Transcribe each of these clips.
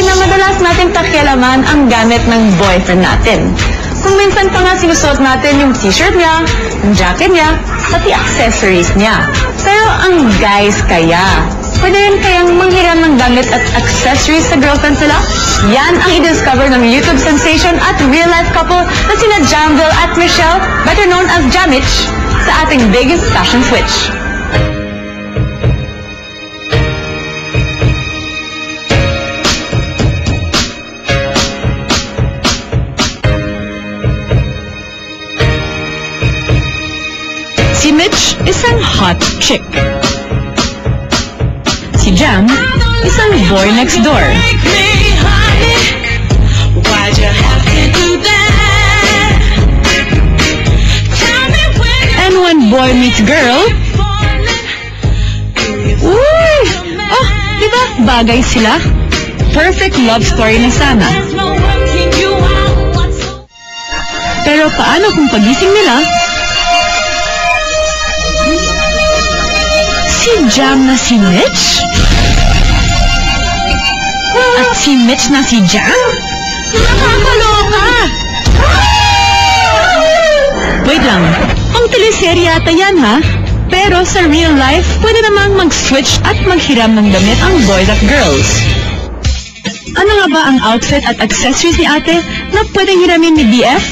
natin na madalas natin pakialaman ang gamit ng boyfriend natin. Kung minsan pa nga sinusuot natin yung t-shirt niya, yung jacket niya, pati accessories niya. Pero ang guys kaya, pwede rin kayang manghiram ng gamit at accessories sa girlfriend sila? Yan ang i-discover ng YouTube sensation at real-life couple na sina Jamville at Michelle, better known as Jamich, sa ating biggest fashion switch. Si Mitch, isang hot chick. Si Jam, isang boy next door. And when boy meets girl, uy! Oh, diba bagay sila? Perfect love story na sana. Pero paano kung pagising nila, si Jam na si Mitch? At si Mitch na si Jam? Nakakaloka! Wait lang, ang teleserye ata yan ha? Pero sa real life, pwede namang mag-switch at maghiram ng damit ang boys at girls. Ano nga ba ang outfit at accessories ni ate na pwedeng hiramin ni BF?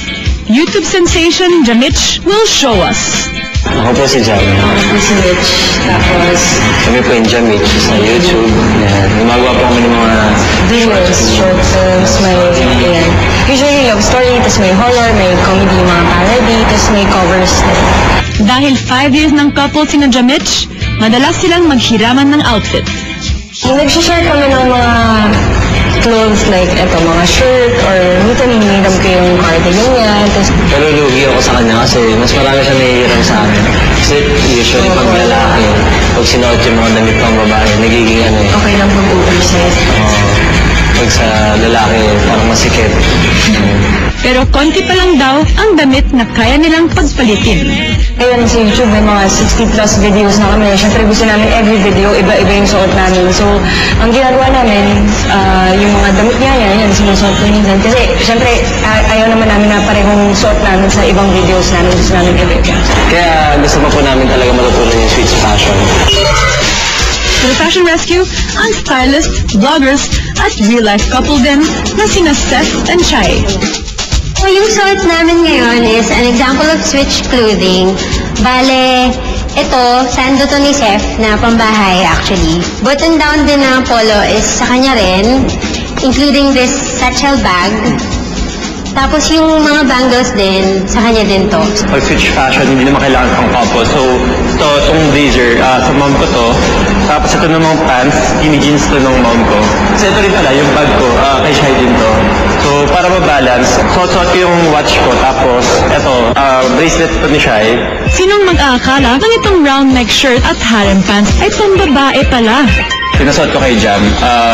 YouTube sensation Jamich will show us. Ako po si Jam. Ako po si Mitch. Tapos, Kami po yung Jamich sa YouTube. Yan. Gumagawa po kami ng mga videos, short films, may, ayan. Usually love story, tapos may horror, may comedy, mga parody, tapos may covers. Dahil 5 years ng couple sina Jamich, madalas silang maghiraman ng outfit. Nag-share kami ng mga clothes like eto, mga shirt, or minsan hinihiram ko yung cardigan niya. Pero lugi ako sa kanya kasi mas marami siya nahihiram sa akin. Kasi usually pag lalaki, pag sinuot yung mga damit pang babae, nagiging ano eh. Okay lang pag oversize. Pag sa lalaki, parang masikip. Pero konti pa lang daw ang damit na kaya nilang pagpalitin. Kaya sa YouTube may mga 60 plus videos na kami. Siyempre gusto namin every video, iba-iba yung suot namin. So, ang ginagawa namin, yung mga damit niya, yan, sinusuot ko minsan. Kasi, siyempre, ayaw naman namin na parehong suot namin sa ibang videos namin. Gusto namin iba-iba. Kaya gusto pa po namin talaga matutunan yung switch fashion. For the Fashion Rescue, ang stylist, vloggers, at real-life couple din na sina Seth and Shai. So, yung suot namin ngayon is an example of switch clothing. Bale, ito, sando to ni Seth na pambahay actually. Button down din ng polo is sa kanya rin, including this satchel bag. Tapos yung mga bangles din, sa kanya din to. Pag switch fashion, hindi naman kailangan pang couple. So, itong blazer, sa mom ko to. Tapos ito namang pants, skinny jeans to ng mom ko. So, ito rin pala, yung bag ko, kay Shai din to. So, para ma-balance, suot ko yung watch ko. Tapos, ito, bracelet to ni Shai. Sinong mag-aakala ng itong round neck shirt at harem pants ay pambabae pala? Pinasuot ko kay Jam.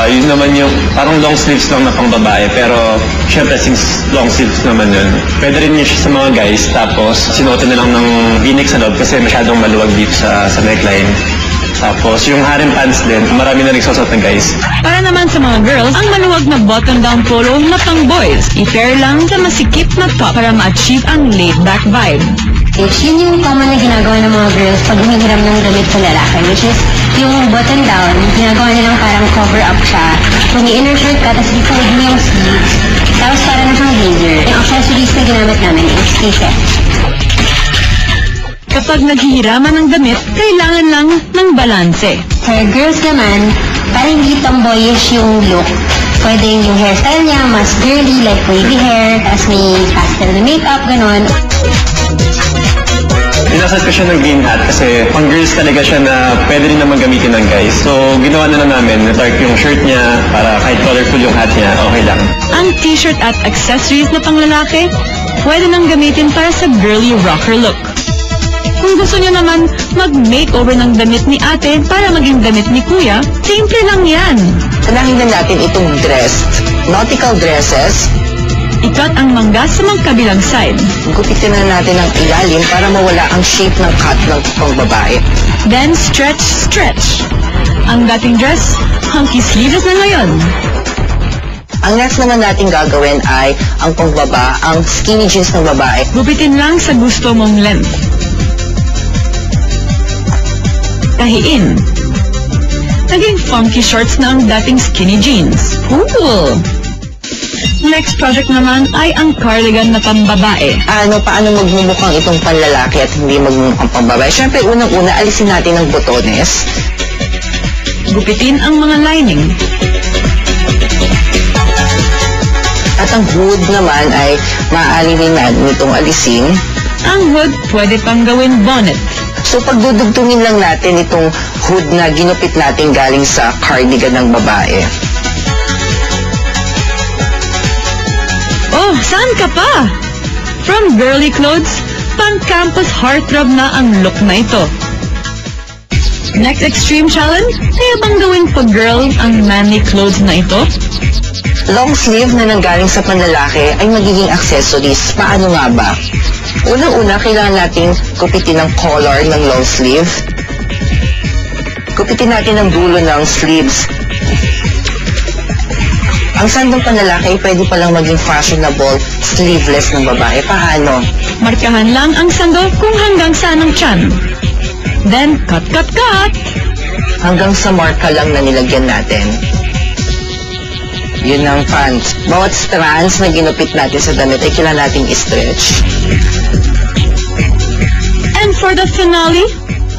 Yun naman yung parang long sleeves lang na pang babae. Pero, syempre, since long sleeves naman yun, pwede rin yun siya sa mga guys. Tapos, sinuotin na lang ng v-neck sa loob kasi masyadong maluwag dito sa neckline. Tapos, yung harem pants din, marami na nagsusot ng guys. Para naman sa mga girls, ang maluwag na button-down polo na pang boys. I-pair lang sa masikip na top para ma-achieve ang laid-back vibe. Yun yung common na ginagawa ng mga girls pag humihiram ng damit sa lalaki, which is yung button down, ginagawa nilang parang cover up siya. Kung i-inner shirt ka, tapos i-fold mo yung sleeves, tapos parang nakang blazer. Yung accessories na ginamit namin is t-shirt. Kapag naghihiraman ng damit, kailangan lang ng balanse. For girls naman, parang hindi tomboyish yung look. Pwede yung hairstyle niya, mas girly, like wavy hair, tapos may pastel na makeup, ganon. Pinasad ko siya ng green hat kasi pang girls talaga siya na pwede rin naman gamitin ng guys. So, ginawa na namin na dark yung shirt niya para kahit colorful yung hat niya, okay lang. Ang t-shirt at accessories na panglalaki, pwede nang gamitin para sa girly rocker look. Kung gusto niyo naman mag-makeover ng damit ni ate para maging damit ni kuya, simple lang yan. Unahin na natin itong dress, nautical dresses. Ikat ang mangga sa magkabilang side. Gupitin na natin ang ilalim para mawala ang shape ng cut ng pang babae. Then stretch, stretch. Ang dating dress, hunky sleeveless na ngayon. Ang next naman natin gagawin ay ang pangbaba, ang skinny jeans ng babae. Gupitin lang sa gusto mong length. Tahiin. Naging funky shorts na ang dating skinny jeans. Cool! Next project naman ay ang cardigan na pambabae. Paano magmumukhang itong panlalaki at hindi magmumukhang pambabae? Siyempre, unang-una, alisin natin ang botones. Gupitin ang mga lining. At ang hood naman ay maaari rin natin itong alisin. Ang hood pwede pang gawin bonnet. So pagdudugtungin lang natin itong hood na ginupit natin galing sa cardigan ng babae. Oh, saan ka pa? From girly clothes, pang-campus heartthrob na ang look na ito. Next extreme challenge, kaya bang gawin pa girl ang manly clothes na ito? Long sleeve na nanggaling sa panlalaki ay magiging accessories. Paano nga ba? Unang-una, kailangan natin gupitin ang collar ng long sleeve. Gupitin natin ang dulo ng sleeves. Ang sandong panlalaki ay pwede palang maging fashionable sleeveless ng babae. Paano? Markahan lang ang sando kung hanggang saan ang tiyan. Then, cut! Hanggang sa marka lang na nilagyan natin. Yun ang pants. Bawat strands na ginupit natin sa damit ay kailangan nating i-stretch. And for the finale,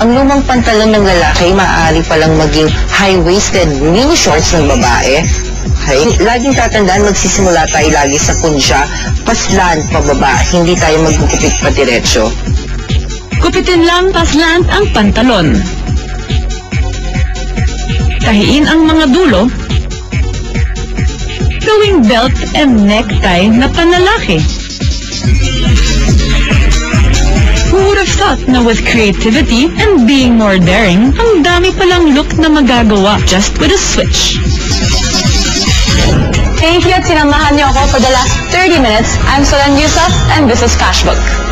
ang lumang pantalon ng lalaki maaari palang maging high-waisted mini shorts ng babae. Okay? Laging tatandaan, magsisimula tayo lagi sa punsya, paslant pababa, hindi tayo magkukupit pa diretso. gupitin lang paslant ang pantalon. Tahiin ang mga dulo, gawing belt and necktie na panlalaki. Who would have thought na with creativity and being more daring, ang dami palang look na magagawa just with a switch. Thank you at sinamahan niyo ako for the last 30 minutes. I'm Solan Yusuf and this is Cashbook.